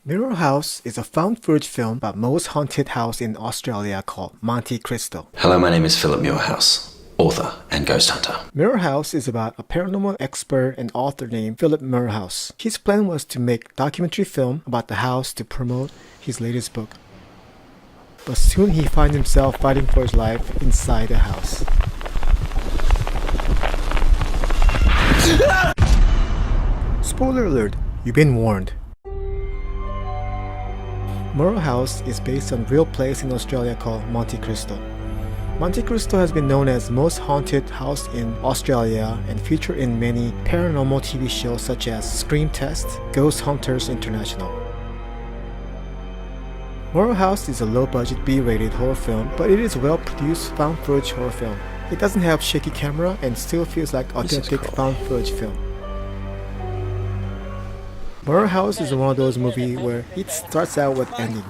Muirhouse is a found footage film about most haunted house in Australia called Monte Cristo. Hello, my name is Phillip Muirhouse, author and ghost hunter. Muirhouse is about a paranormal expert and author named Phillip Muirhouse. His plan was to make a documentary film about the house to promote his latest book. But soon he finds himself fighting for his life inside the house. Spoiler alert, you've been warned. Muirhouse is based on a real place in Australia called Monte Cristo. Monte Cristo has been known as the most haunted house in Australia and featured in many paranormal TV shows such as Scream Test, Ghost Hunters International. Muirhouse is a low-budget B-rated horror film, but it is a well-produced found footage horror film. It doesn't have shaky camera and still feels like authentic found footage film. Muirhouse is one of those movies where it starts out with ending.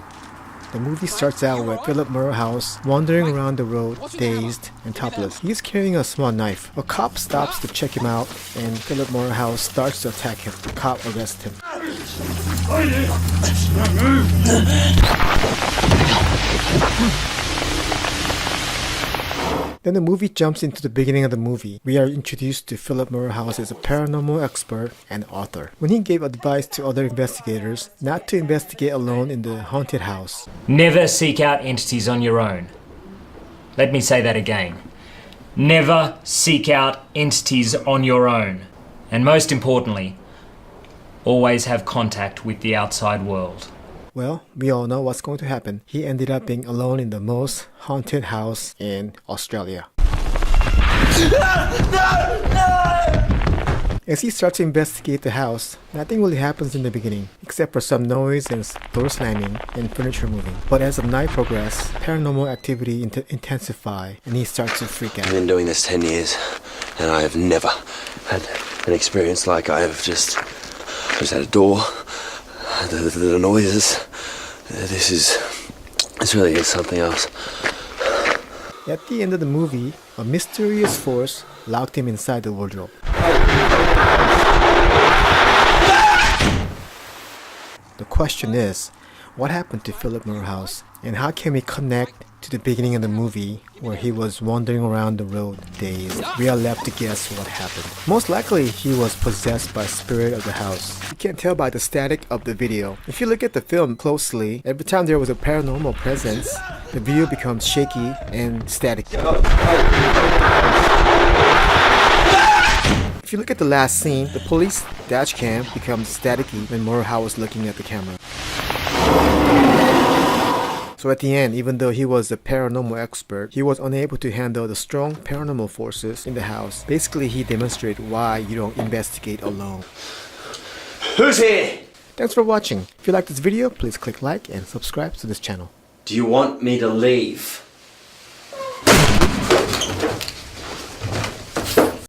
The movie starts out with Phillip Muirhouse wandering around the road, dazed and topless. He is carrying a small knife. A cop stops to check him out and Phillip Muirhouse starts to attack him. The cop arrests him. Then the movie jumps into the beginning of the movie. We are introduced to Phillip Muirhouse as a paranormal expert and author. When he gave advice to other investigators not to investigate alone in the haunted house. Never seek out entities on your own. Let me say that again. Never seek out entities on your own. And most importantly, always have contact with the outside world. Well, we all know what's going to happen. He ended up being alone in the most haunted house in Australia. As he starts to investigate the house, nothing really happens in the beginning, except for some noise and door slamming and furniture moving. But as the night progresses, paranormal activity intensifies and he starts to freak out. I've been doing this 10 years and I have never had an experience like I have just had a door. The noises, this really is something else. At the end of the movie, a mysterious force locked him inside the wardrobe. The question is, what happened to Phillip Muirhouse and how can we connect to the beginning of the movie where he was wandering around the road dazed? We are left to guess what happened. Most likely he was possessed by the spirit of the house. You can't tell by the static of the video. If you look at the film closely, every time there was a paranormal presence, the video becomes shaky and static. If you look at the last scene, the police dash cam becomes staticky when Muirhouse was looking at the camera. So at the end, even though he was a paranormal expert, he was unable to handle the strong paranormal forces in the house. Basically, he demonstrated why you don't investigate alone. Who's here? Thanks for watching. If you like this video, please click like and subscribe to this channel. Do you want me to leave?